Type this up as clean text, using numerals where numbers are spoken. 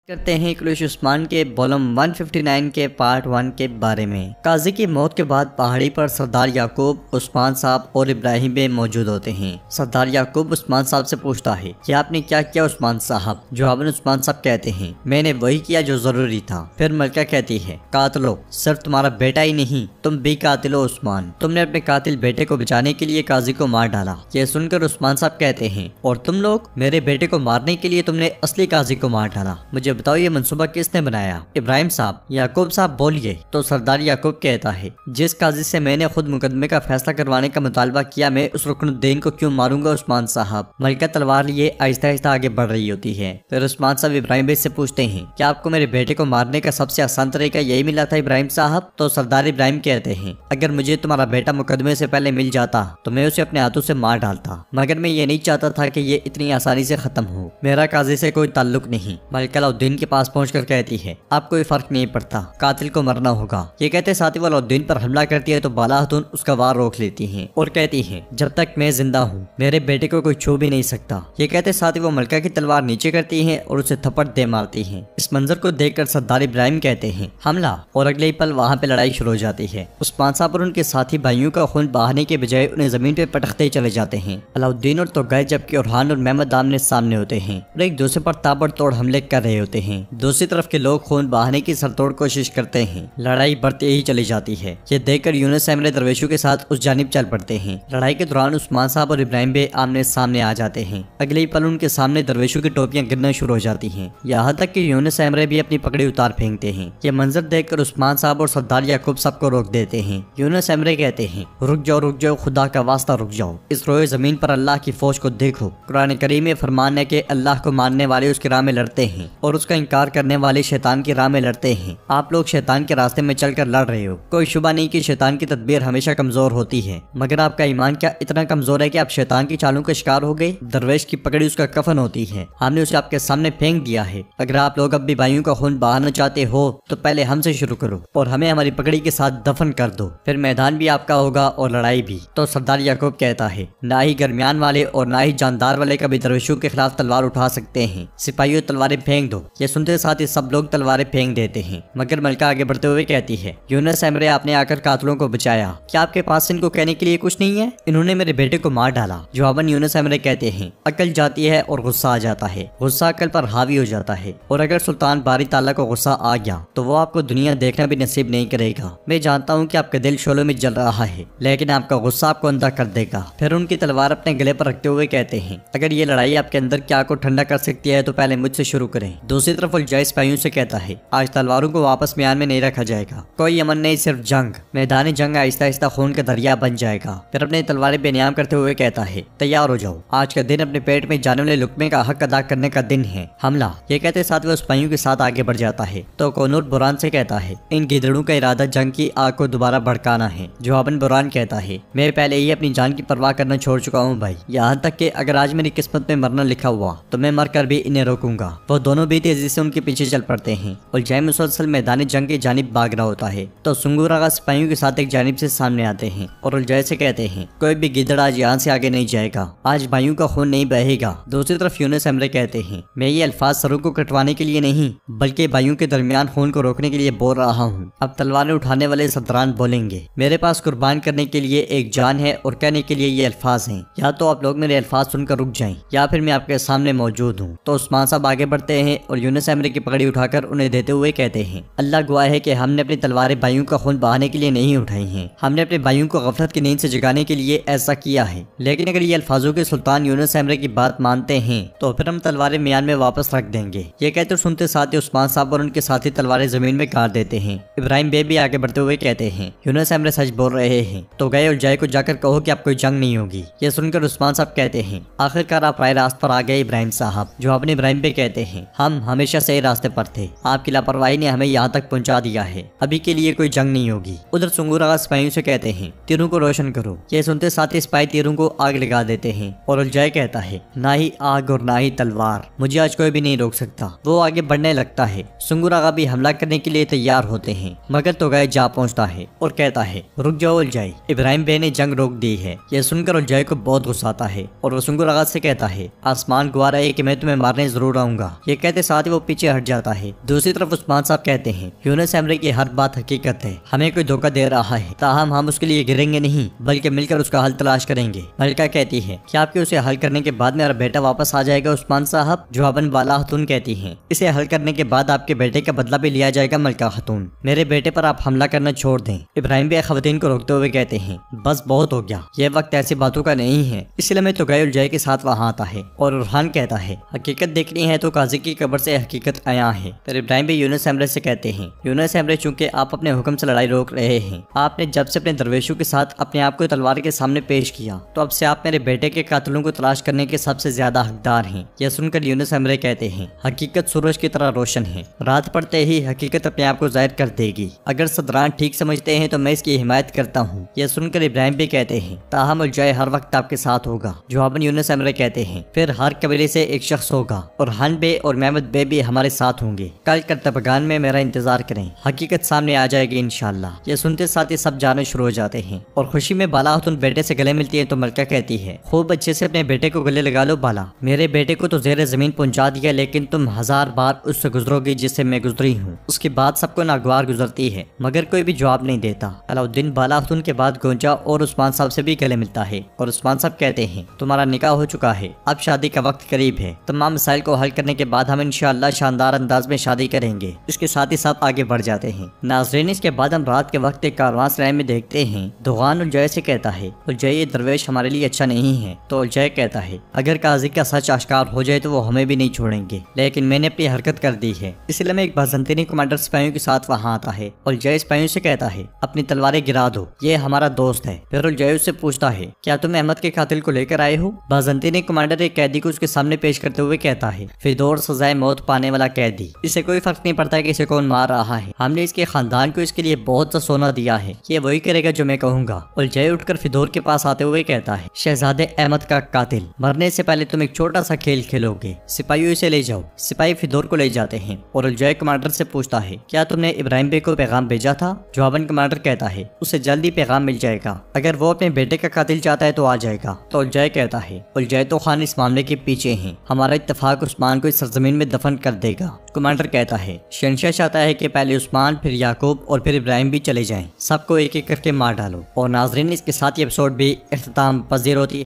करते हैं कुलैश उस्मान के वॉल्यूम 159 के पार्ट 1 के बारे में। काजी की मौत के बाद पहाड़ी पर सरदार याकूब, उस्मान साहब और इब्राहिम बे मौजूद होते हैं। सरदार याकूब उस्मान साहब से पूछता है कि आपने क्या किया उस्मान साहब? जवाबन उस्मान साहब कहते हैं मैंने वही किया जो जरूरी था। फिर मलका कहती है कातिलो, सिर्फ तुम्हारा बेटा ही नहीं तुम भी कातिल हो उस्मान, तुमने अपने कातिल बेटे को बचाने के लिए काजी को मार डाला। ये सुनकर उस्मान साहब कहते हैं और तुम लोग मेरे बेटे को मारने के लिए तुमने असली काजी को मार डाला। मुझे बताओ ये मंसूबा किसने बनाया? इब्राहिम साहब, याकूब साहब बोलिए। तो सरदार याकूब कहता है जिस काजी से मैंने खुद मुकदमे का फैसला करवाने का मुतालबा किया, मैं उस रुकनुद्दीन को क्यों मारूंगा उस्मान साहब? मलिका तलवार लिए आहिस्ता आहिस्ता आगे बढ़ रही होती है। फिर उस्मान साहब इब्राहिम बे से पूछते हैं क्या आपको मेरे बेटे को मारने का सबसे आसान तरीका यही मिला था इब्राहिम साहब? तो सरदार इब्राहिम कहते हैं अगर मुझे तुम्हारा बेटा मुकदमे से पहले मिल जाता तो मैं उसे अपने हाथों से मार डालता, मगर मैं ये नहीं चाहता था कि ये इतनी आसानी से खत्म हो। मेरा काजी से कोई ताल्लुक नहीं। मलिका अलाउद्दीन के पास पहुंचकर कहती है अब कोई फर्क नहीं पड़ता, कातिल को मरना होगा। ये कहते साथ ही वो अलाउद्दीन पर हमला करती है तो बाला खातून उसका वार रोक लेती है और कहती है जब तक मैं जिंदा हूँ मेरे बेटे को कोई छू भी नहीं सकता। ये कहते साथ ही वो मलका की तलवार नीचे करती है और उसे थप्पड़ दे मारती है। इस मंजर को देखकर सरदार इब्राहिम कहते हैं हमला, और अगले ही पल वहाँ पे लड़ाई शुरू हो जाती है। उस्मान साहब और उनके साथी भाइयों का खून बहाने के बजाय उन्हें जमीन पे पटकते चले जाते हैं। अलाउद्दीन और तोगाई जबकि ओरहान और महमद आमने सामने होते हैं और एक दूसरे पर ताबड़तोड़ हमले कर रहे होते हैं। दूसरी तरफ के लोग खून बहाने की सरतोड़ कोशिश करते हैं। लड़ाई बढ़ती ही चली जाती है। ये देखकर यूनुस एमरे दरवेशों के साथ उस जानिब चल पड़ते हैं। लड़ाई के दौरान उस्मान साहब और इब्राहिम बे आमने सामने आ जाते हैं। अगले ही पल उनके सामने दरवेशों की टोपियां गिरना शुरू हो जाती हैं। यहाँ तक कि यूनुस एमरे भी अपनी पगड़ी उतार फेंकते हैं। ये मंजर देखकर उस्मान साहब और सरदार याकूब साहब को रोक देते हैं। यूनुस एमरे कहते हैं रुक जाओ, खुदा का वास्ता रुक जाओ। इस रोए जमीन पर अल्लाह की फौज को देखो। कुरान करीम में फरमान है कि अल्लाह को मानने वाले उसकी राह में लड़ते हैं और उसका इनकार करने वाले शैतान की राह में लड़ते हैं। आप लोग शैतान के रास्ते में चलकर लड़ रहे हो। कोई शुबा नहीं कि शैतान की तदबीर हमेशा कमजोर होती है, मगर आपका ईमान क्या इतना कमजोर है कि आप शैतान की चालों का शिकार हो गए? दरवेश की पकड़ी उसका कफन होती है, हमने उसे आपके सामने फेंक दिया है। अगर आप लोग अब भी भाइयों का खून बहाना चाहते हो तो पहले हमसे शुरू करो और हमें हमारी पकड़ी के साथ दफन कर दो, फिर मैदान भी आपका होगा और लड़ाई भी। तो सरदार याकूब कहता है ना ही दरमियान वाले और ना ही जानदार वाले कभी दरवेशों के खिलाफ तलवार उठा सकते हैं। सिपाहियों तलवारें फेंक दो। ये सुनते साथ ही सब लोग तलवारें फेंक देते हैं। मगर मलका आगे बढ़ते हुए कहती है यूनुस एमरे आपने आकर कातिलों को बचाया, क्या आपके पास इनको कहने के लिए कुछ नहीं है? इन्होंने मेरे बेटे को मार डाला। जवाबन यूनुस एमरे कहते हैं अकल जाती है और गुस्सा आ जाता है, गुस्सा अकल पर हावी हो जाता है, और अगर सुल्तान बारी ताला को गुस्सा आ गया तो वो आपको दुनिया देखना भी नसीब नहीं करेगा। मैं जानता हूँ कि आपका दिल शोलों में जल रहा है, लेकिन आपका गुस्सा आपको अंधा कर देगा। फिर उनकी तलवार अपने गले पर रखते हुए कहते हैं अगर ये लड़ाई आपके अंदर क्या को ठंडा कर सकती है तो पहले मुझसे शुरू करें। दूसरी तरफ उलझाई सिपाहियों से कहता है आज तलवारों को वापस म्यान में नहीं रखा जाएगा, कोई अमन नहीं, सिर्फ जंग। मैदान जंग आहिस्ता आहिस्ता खून का दरिया बन जाएगा। फिर अपने तलवारें बेनियाम करते हुए कहता है तैयार हो जाओ, आज का दिन अपने पेट में जाने वाले लुकमे का हक अदा करने का दिन है, हमला। ये कहते साथ वह सिपाहियों के साथ आगे बढ़ जाता है। तो कोनूर बुरान से कहता है इन गिदड़ों का इरादा जंग की आग को दोबारा भड़काना है। जवाबन बुरान कहता है मैं पहले ही अपनी जान की परवाह करना छोड़ चुका हूँ भाई, यहाँ तक कि अगर आज मेरी किस्मत में मरना लिखा हुआ तो मैं मर कर भी इन्हें रोकूंगा। वो दोनों भी तेजी से उनके पीछे चल पड़ते हैं और जय मुसलसल मैदान जंग की जानिब भाग रहा होता है। तो सुंगूर आगा सिपाहियों के साथ एक जानिब से सामने आते हैं और उलझाई से कहते हैं कोई भी गिदड़ आज यहाँ से आगे नहीं जाएगा, आज भाइयों का खून नहीं बहेगा। दूसरी तरफ यूनुस एमरे कहते हैं मैं ये अल्फाज सरों को कटवाने के लिए नहीं बल्कि भाइयों के दरमियान खून को रोकने के लिए बोल रहा हूँ। अब तलवारें उठाने वाले सरदारान बोलेंगे मेरे पास कुर्बान करने के लिए एक जान है और कहने के लिए ये अल्फाज हैं, या तो आप लोग मेरे अल्फाज सुनकर रुक जाएं या फिर मैं आपके सामने मौजूद हूँ। तो उस्मान साहब आगे बढ़ते हैं और यूनुस एमरे की पकड़ी उठाकर उन्हें देते हुए कहते हैं अल्लाह गवाह है कि हमने अपनी तलवारें भाइयों का खून बहाने के लिए नहीं उठाई हैं, हमने अपने भाइयों को गफलत की नींद से जगाने के लिए ऐसा किया है। लेकिन अगर ये अल्फाजों के सुल्तान यूनुस एमरे की बात मानते हैं तो फिर हम तलवारें म्यान में वापस रख देंगे। ये कहते सुनते साथ ही उस्मान साहब और उनके साथी तलवारें जमीन में गाड़ देते हैं। इब्राहिम बे भी आगे बढ़ते हुए कहते हैं यूनुस एमरे सच बोल रहे हैं, तो गए और जाए को जाकर कहो कि अब कोई जंग नहीं होगी। ये सुनकर उस्मान साहब कहते हैं आखिरकार आप राय रास्त पर आ गए इब्राहिम साहब। जो अपने इब्राहिम बे कहते हैं हम हमेशा सही रास्ते पर थे, आपकी लापरवाही ने हमें यहाँ तक पहुँचा दिया है, अभी के लिए कोई जंग नहीं होगी। उधर सुंगूर आगा सिपाहियों से कहते हैं तीरों को रोशन करो। ये सुनते साथ ही सिपाही तीरों को आग लगा देते हैं और उलझाई कहता है ना ही आग और ना ही तलवार, मुझे आज कोई भी नहीं रोक सकता। वो आगे बढ़ने लगता है। सुंगूर आगा भी हमला करने के लिए तैयार होते हैं, मगर तोगाई जा पहुंचता है और कहता है रुक जाओ उलझाई, इब्राहिम बे ने जंग रोक दी है। ये सुनकर उलझाई को बहुत गुस्सा आता है और वो सुंगूर आगा से कहता है आसमान गवाह है कि मैं तुम्हें मारने जरूर आऊंगा। ये कहते साथ साथ ही वो पीछे हट जाता है। दूसरी तरफ उस्मान साहब कहते हैं यूनुस एमरे की हर बात हकीकत है, हमें कोई धोखा दे रहा है, ताहम हम उसके लिए गिरेंगे नहीं बल्कि मिलकर उसका हल तलाश करेंगे। मलिका कहती है क्या आपके उसे हल करने के बाद मेरा बेटा वापस आ जाएगा उस्मान साहब? जवाबन बाला खातून कहती है इसे हल करने के बाद आपके बेटे का बदला भी लिया जाएगा मलिका खातून, मेरे बेटे पर आप हमला करना छोड़ दें। इब्राहिम भी खवातीन को रोकते हुए कहते हैं बस बहुत हो गया, यह वक्त ऐसी बातों का नहीं है। इसलिए मैं तो उलझाई के साथ वहाँ आता है और रुहान कहता है हकीकत देखनी है तो काजी की कब्र से हकीकत आया है। फिर इब्राहिम भी यूनुस एमरे से कहते हैं यूनुस एमरे चूंकि आप अपने हुक्म से लड़ाई रोक रहे हैं, आपने जब से अपने दरवेशों के साथ अपने आप को तलवार के सामने पेश किया तो अब से आप मेरे बेटे के कातिलों को तलाश करने के सबसे ज्यादा हकदार हैं। यह सुनकर यूनुस एमरे कहते हैं हकीकत सूरज की तरह रोशन है, रात पड़ते ही हकीकत अपने आप को जाहिर कर देगी। अगर सदरान ठीक समझते हैं तो मैं इसकी हिमायत करता हूँ। यह सुनकर इब्राहिम भी कहते हैं ताहम उलझाए हर वक्त आपके साथ होगा। जवाबन यूनुस एमरे कहते हैं फिर हर कबीले से एक शख्स होगा और हन बे और महमद बे भी हमारे साथ होंगे। कल करतबगान में मेरा इंतजार करें, हकीकत सामने आ जाएगी इंशाल्लाह। ये सुनते साथ ही सब जाने शुरू हो जाते हैं और खुशी में बाला खातून बेटे से गले मिलती है तो मलिका कहती है खूब अच्छे से अपने बेटे को गले लगा लो बाला, मेरे बेटे को तो जेर जमीन पहुंचा दिया लेकिन तुम 1000 बार उससे गुजरोगी जिससे मैं गुजरी हूँ। उसके बाद सबको नागवार गुजरती है मगर कोई भी जवाब नहीं देता। अलाउद्दीन बाला खातून के बाद गोंजा और उस्मान साहब से भी गले मिलता है और उस्मान साहब कहते हैं तुम्हारा निकाह हो चुका है, अब शादी का वक्त करीब है। तमाम मसाइल को हल करने के बाद हम इंशाअल्लाह शानदार अंदाज में शादी करेंगे। इसके साथ ही सब आगे बढ़ जाते हैं। नाज़रीन इसके बाद हम रात के वक्त एक कारवां सराय में देखते हैं दुगान उलजय से कहता है उलजय ये दरवेश हमारे लिए अच्छा नहीं है। तो उलजय कहता है अगर काजी का सच आश्कार हो जाए तो वो हमें भी नहीं छोड़ेंगे, लेकिन मैंने अपनी हरकत कर दी है इसलिए मैं एक बाज़ंतीनी कमांडर सिपाहियों के साथ वहाँ आता है। उलजय सिपाहियों से कहता है अपनी तलवारें गिरा दो, ये हमारा दोस्त है। फिर उलजय उससे पूछता है क्या तुम अहमद के कातिल को लेकर आए हो? बाज़ंतीनी कमांडर एक कैदी को उसके सामने पेश करते हुए कहता है फिदौर सजाए मौत पाने वाला कैदी, इसे कोई फर्क नहीं पड़ता है कि इसे कौन मार रहा है, हमने इसके खानदान को इसके लिए बहुत सा सोना दिया है, ये वही करेगा जो मैं कहूँगा। उलजय उठकर फिदौर के पास आते हुए कहता है शहजादे अहमद का कातिल, मरने से पहले तुम एक छोटा सा खेल खेलोगे, सिपाहियों इसे ले जाओ। सिपाही फिदौर को ले जाते हैं और उलजय कमांडर से पूछता है क्या तुमने इब्राहिम बे को पैगाम भेजा था? जवाबन कमांडर कहता है उसे जल्दी पैगाम मिल जाएगा, अगर वो अपने बेटे का कातिल चाहता है तो आ जाएगा। तो उलजय कहता है उलजय तो खान इस मामले के पीछे हैं, हमारा इत्तेफाक उस्मान को इस सरजमीन में दफन कर देगा। कमांडर कहता है शहंशाह चाहता है कि पहले उस्मान फिर याकूब और फिर इब्राहिम भी चले जाएं, सबको एक एक करके मार डालो। और नाजरीन इसके साथ ये एपिसोड भी इख्तिताम पजीर होती है।